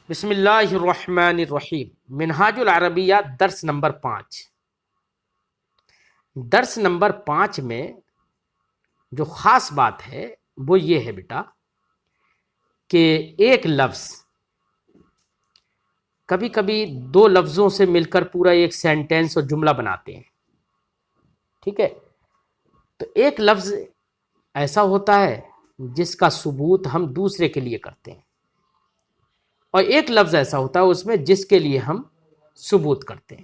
بسم اللہ الرحمن الرحیم۔ منہاج العربیہ درس نمبر 5۔ درس نمبر 5 میں جو خاص بات ہے وہ یہ ہے بیٹا کہ ایک لفظ کبھی کبھی دو لفظوں سے مل کر پورا ایک سینٹینس اور جملہ بناتے ہیں، ٹھیک ہے؟ تو ایک لفظ ایسا ہوتا ہے جس کا ثبوت ہم دوسرے کے لیے کرتے ہیں، اور ایک لفظ ایسا ہوتا ہے اس میں جس کے لیے ہم ثبوت کرتے ہیں۔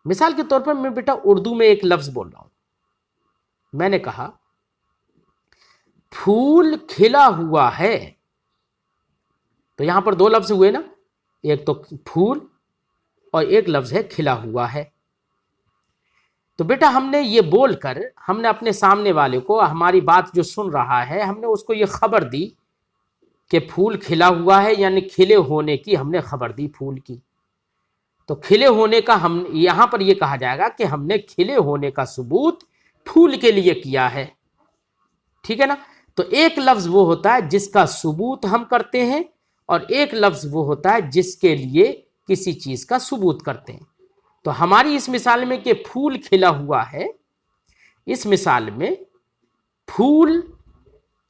مثال کے طور پر میں بیٹا اردو میں ایک لفظ بول رہا ہوں، میں نے کہا پھول کھلا ہوا ہے، تو یہاں پر دو لفظ ہوئے نا، ایک تو پھول اور ایک لفظ ہے کھلا ہوا ہے۔ تو بیٹا ہم نے یہ بول کر ہم نے اپنے سامنے والے کو، ہماری بات جو سن رہا ہے، ہم نے اس کو یہ خبر دی کہ پھول کھلا ہوا ہے، یعنی کھلے ہونے کی ہم نے خبر دی پھول کی۔ تو کھلے ہونے کا ہم یہاں پر یہ کہا جائے گا کہ ہم نے کھلے ہونے کا ثبوت پھول کے لیے کیا ہے، ٹھیک ہے نا؟ تو ایک لفظ وہ ہوتا ہے جس کا ثبوت ہم کرتے ہیں، اور ایک لفظ وہ ہوتا ہے جس کے لیے کسی چیز کا ثبوت کرتے ہیں۔ تو ہماری اس مثال میں کہ پھول کھلا ہوا ہے، اس مثال میں پھول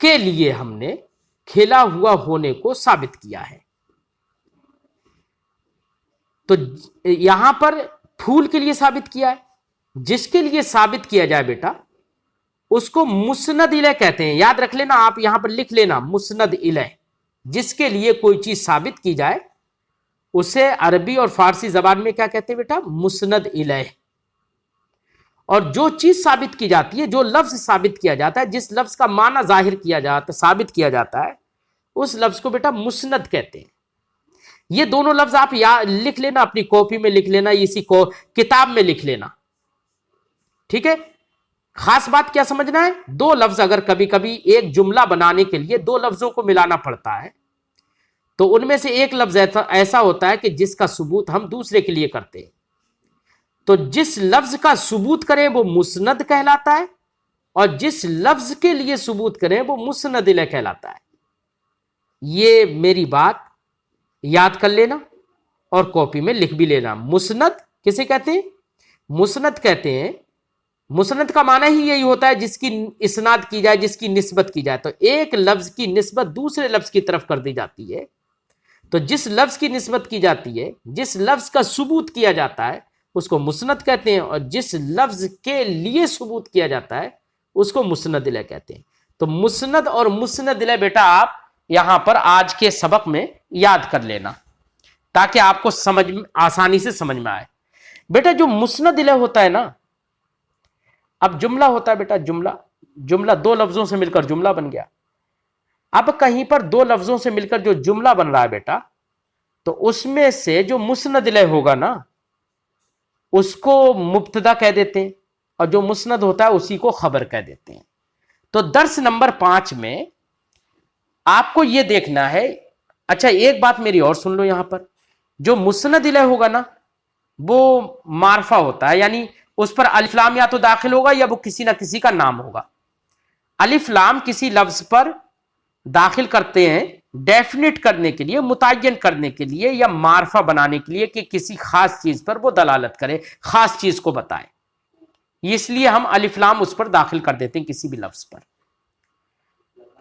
کے لیے ہم نے کھلا ہوا ہونے کو ثابت کیا ہے۔ تو یہاں پر پھول کے لیے ثابت کیا ہے، جس کے لیے ثابت کیا جائے بیٹا اس کو مسند الیہ کہتے ہیں۔ یاد رکھ لینا، آپ یہاں پر لکھ لینا مسند الیہ، جس کے لیے کوئی چیز ثابت کی جائے اسے عربی اور فارسی زبان میں کیا کہتے ہیں بیٹا؟ مسند الیہ۔ اور جو چیز ثابت کی جاتی ہے، جو لفظ ثابت کیا جاتا ہے، جس لفظ کا معنی ظاہر کیا جاتا ہے، ثابت کیا جاتا ہے، اس لفظ کو بیٹا مسند کہتے ہیں۔ یہ دونوں لفظ آپ لکھ لینا، اپنی کاپی میں لکھ لینا، اسی کو کتاب میں لکھ لینا، ٹھیک ہے؟ خاص بات کیا سمجھنا ہے؟ دو لفظ اگر کبھی کبھی ایک جملہ بنانے کے لیے دو لفظوں کو ملانا پڑتا ہے، تو ان میں سے ایک لفظ ایسا ہوتا ہے کہ جس کا ثبوت ہم دوسرے کے لیے کرتے ہیں۔ تو جس لفظ کا ثبوت کریں وہ مسند کہلاتا ہے، اور جس لفظ کے لیے ثبوت کریں وہ مسند الیہ کہلاتا ہے۔ یہ میری بات یاد کر لینا اور کاپی میں لکھ بھی لینا۔ مسند کسے کہتے ہیں؟ مسند کہتے ہیں، مسند کا معنی ہی یہی ہوتا ہے جس کی اسناد کی جائے، جس کی نسبت کی جائے۔ تو ایک لفظ کی نسبت دوسرے لفظ کی طرف کر دی جاتی ہے، تو جس لفظ کی نسبت کی جاتی ہے، جس لفظ کا ثبوت کیا جاتا ہے اس کو مسند کہتے ہیں، اور جس لفظ کے لیے ثبوت کیا جاتا ہے اس کو مسند الیہ کہتے ہیں۔ تو مسند اور مسند الیہ بیٹا آپ یہاں پر آج کے سبق میں یاد کر لینا، تاکہ آپ کو آسانی سے سمجھ میں آئے۔ بیٹا جو مسند الیہ ہوتا ہے نا، اب جملہ ہوتا ہے بیٹا، جملہ دو لفظوں سے مل کر جملہ بن گیا۔ اب کہیں پر دو لفظوں سے مل کر جو جملہ بن رہا ہے بیٹا، تو اس میں سے جو مسند الیہ ہوگا نا اس کو مبتدا کہہ دیتے ہیں، اور جو مسند ہوتا ہے اسی کو خبر کہہ دیتے ہیں۔ تو درس نمبر 5 میں آپ کو یہ دیکھنا ہے، اچھا ایک بات میری اور سن لو، یہاں پر جو مسند الیہ ہوگا نا وہ معرفہ ہوتا ہے، یعنی اس پر الف لام یا تو داخل ہوگا یا وہ کسی نہ کسی کا نام ہوگا۔ الف لام کسی لفظ پر داخل کرتے ہیں ڈیفینٹ کرنے کے لیے، متعین کرنے کے لیے، یا معرفہ بنانے کے لیے کہ کسی خاص چیز پر وہ دلالت کرے، خاص چیز کو بتائے۔ اس لیے ہم الف لام اس پر داخل کر دیتے ہیں کسی بھی لفظ پر۔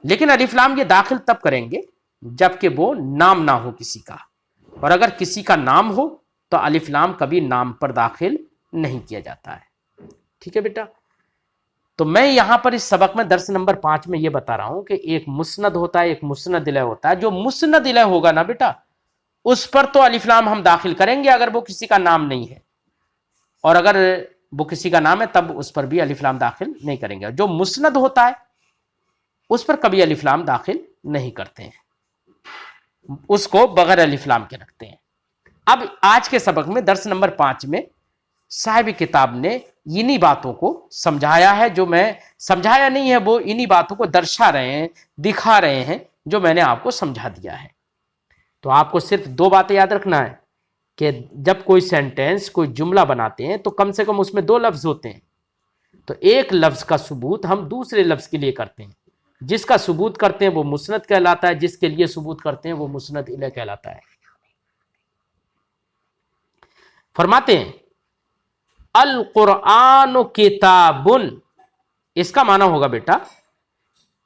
لیکن الف لام یہ داخل تب کریں گے جبکہ وہ نام نہ ہو کسی کا، اور اگر کسی کا نام ہو تو الف لام کبھی نام پر داخل نہیں کیا جاتا ہے، ٹھیک ہے بیٹا؟ تو میں یہاں پر اس سبق میں درس نمبر 5 میں یہ بتا رہا ہوں کہ ایک مسند ہوتا ہے، ایک مسند الیہ ہوتا ہے۔ جو مسند الیہ ہوگا نا بیٹا اس پر تو الف لام ہم داخل کریں گے اگر وہ کسی کا نام نہیں ہے، اور اگر وہ کسی کا نام ہے تب اس پر بھی الف لام داخل نہیں کریں گے۔ جو مسند ہوتا ہے اس پر کبھی الف لام داخل نہیں کرتے ہیں، اس کو بغیر الف لام کے رکھتے ہیں۔ اب آج کے سبق میں درس نمبر 5 میں صاحب کتاب نے انہی باتوں کو سمجھایا ہے، جو میں سمجھایا نہیں ہے، وہ انہی باتوں کو درشا رہے ہیں، دکھا رہے ہیں جو میں نے آپ کو سمجھا دیا ہے۔ تو آپ کو صرف دو باتیں یاد رکھنا ہے کہ جب کوئی سینٹینس، کوئی جملہ بناتے ہیں تو کم سے کم اس میں دو لفظ ہوتے ہیں، تو ایک لفظ کا ثبوت ہم دوسرے لفظ کے لیے کرتے ہیں، جس کا ثبوت کرتے ہیں وہ مسند کہلاتا ہے، جس کے لیے ثبوت کرتے ہیں وہ مسند الیہ کہلاتا ہے۔ فرماتے ہیں القرآن کتاب، اس کا معنی ہوگا بیٹا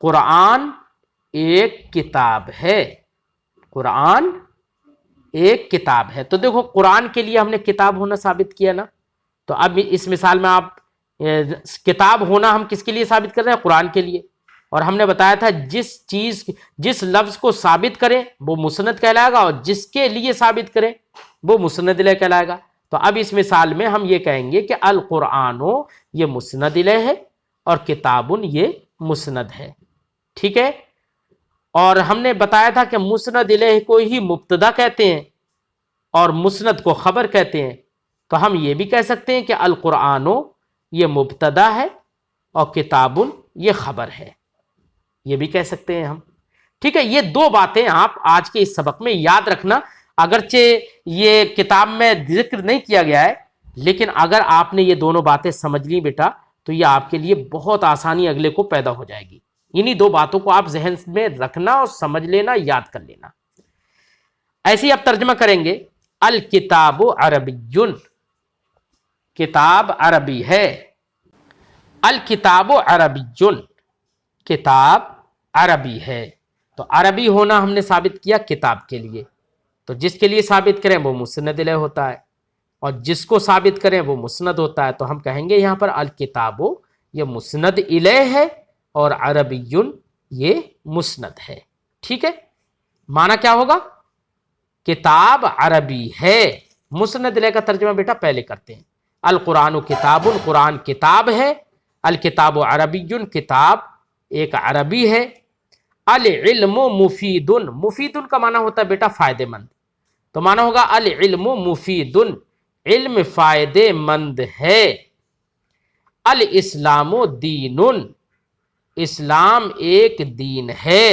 قرآن ایک کتاب ہے، قرآن ایک کتاب ہے۔ تو دیکھو قرآن کے لیے ہم نے کتاب ہونا ثابت کیا نا، تو اب اس مثال میں آپ کتاب ہونا ہم کس کے لیے ثابت کر رہے ہیں؟ قرآن کے لیے۔ اور ہم نے بتایا تھا جس لفظ کو ثابت کرے وہ مسند کہلائے گا، اور جس کے لیے ثابت کرے وہ مسند الیہ کہلائے گا۔ تو اب اس مثال میں ہم یہ کہیں گے کہ القرآن یہ مسند الیہ ہے اور کتاب یہ مسند ہے، ٹھیک ہے۔ اور ہم نے بتایا تھا کہ مسند الیہ کو ہی مبتدا کہتے ہیں اور مسند کو خبر کہتے ہیں، تو ہم یہ بھی کہہ سکتے ہیں کہ القرآن یہ مبتدا ہے اور کتاب یہ خبر ہے، یہ بھی کہہ سکتے ہیں ہم، ٹھیک ہے۔ یہ دو باتیں آپ آج کے اس سبق میں یاد رکھنا، اگرچہ یہ کتاب میں ذکر نہیں کیا گیا ہے، لیکن اگر آپ نے یہ دونوں باتیں سمجھ لی بیٹا تو یہ آپ کے لیے بہت آسانی اگلے کو پیدا ہو جائے گی۔ انہی دو باتوں کو آپ ذہن میں رکھنا اور سمجھ لینا، یاد کر لینا۔ ایسے ہی اب ترجمہ کریں گے، الکتاب عربی، کتاب عربی ہے، الکتاب عربی، کتاب عربی ہے۔ تو عربی ہونا ہم نے ثابت کیا کتاب کے لیے، تو جس کے لیے ثابت کریں وہ مسند الیہ ہوتا ہے، اور جس کو ثابت کریں وہ مسند ہوتا ہے۔ تو ہم کہیں گے یہاں پر الکتاب یہ مسند الیہ ہے اور عربی یہ مسند ہے، ٹھیک ہے۔ معنی کیا ہوگا؟ کتاب عربی ہے، مسند الیہ کا ترجمہ بیٹا پہلے کرتے ہیں۔ القرآن کتاب، قرآن کتاب ہے، الکتاب عربی، کتاب ایک عربی ہے، العلم مفید، مفید کا معنی ہوتا ہے بیٹا فائدے مند، تو معنی ہوگا العلم مفید، علم فائدے مند ہے، الاسلام دین، اسلام ایک دین ہے،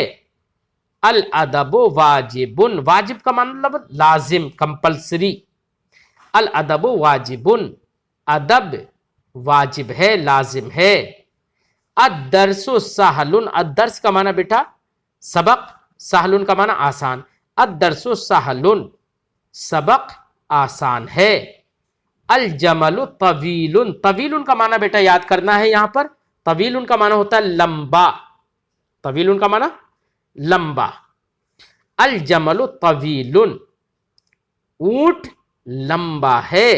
الادب واجب، واجب کا مطلب لازم، کمپلسری، الادب واجب، ادب واجب ہے، لازم ہے، الدرس سہل، الدرس کا معنی بیٹا سبق، سہل کا معنی آسان، الدرس سہل، سبق آسان ہے، الجمل طویل، طویل کا معنی بیٹا یاد کرنا ہے، یہاں پر طویل کا معنی ہوتا ہے لمبا، طویل کا معنی لمبا، الجمل طویل، اونٹ لمبا ہے،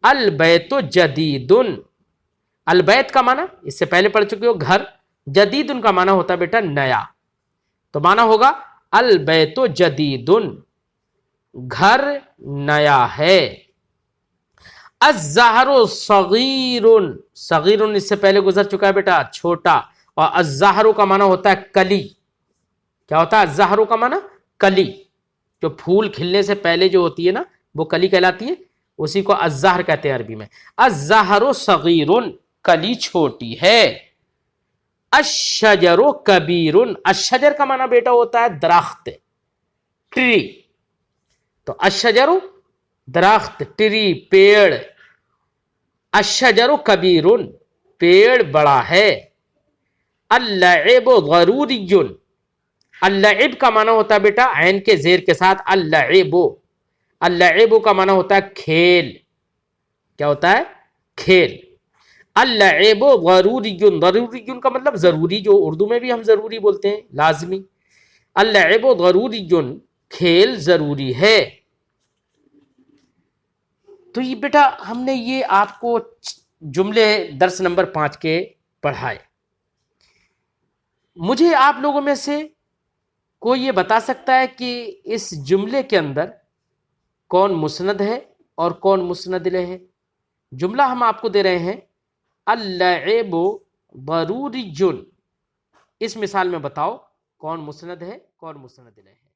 البیت جدید، البیت کا معنی اس سے پہلے پڑھ چکے ہو گھر، جدید کا معنی ہوتا ہے بیٹا نیا، تو معنی ہوگا البیت جدید، گھر نیا ہے، الزہر صغیر، صغیر اس سے پہلے گزر چکا ہے بیٹا چھوٹا، اور الزہر کا معنی ہوتا ہے کلی، کیا ہوتا ہے الزہر کا معنی؟ کلی، جو پھول کھلنے سے پہلے جو ہوتی ہے نا وہ کلی کہلاتی ہے، اسی کو الزہر کہتے ہیں عربی میں، الزہر صغیر، کلی چھوٹی ہے، الشجر کبیر، الشجر کا معنی بیٹا ہوتا ہے درخت، ٹری، تو الشجر درخت، ٹری پیڑ، الشجر کبیر پیڑ بڑا ہے، اللعب ضروری، اللعب کا معنی ہوتا ہے بیٹا عین کے زیر کے ساتھ اللعب، اللعب کا معنی ہوتا ہے کھیل، کیا ہوتا ہے؟ کھیل، اللعب ضروری، ضروری کا مطلب ضروری، جو اردو میں بھی ہم ضروری بولتے ہیں لازمی، اللعب ضروری، کھیل ضروری ہے۔ تو یہ بیٹا ہم نے یہ آپ کو جملے درس نمبر 5 کے پڑھائے۔ مجھے آپ لوگوں میں سے کوئی یہ بتا سکتا ہے کہ اس جملے کے اندر کون مسند ہے اور کون مسند الیہ ہے؟ جملہ ہم آپ کو دے رہے ہیں اللعب ضروری، اس مثال میں بتاؤ کون مسند ہے کون مسند الیہ ہے؟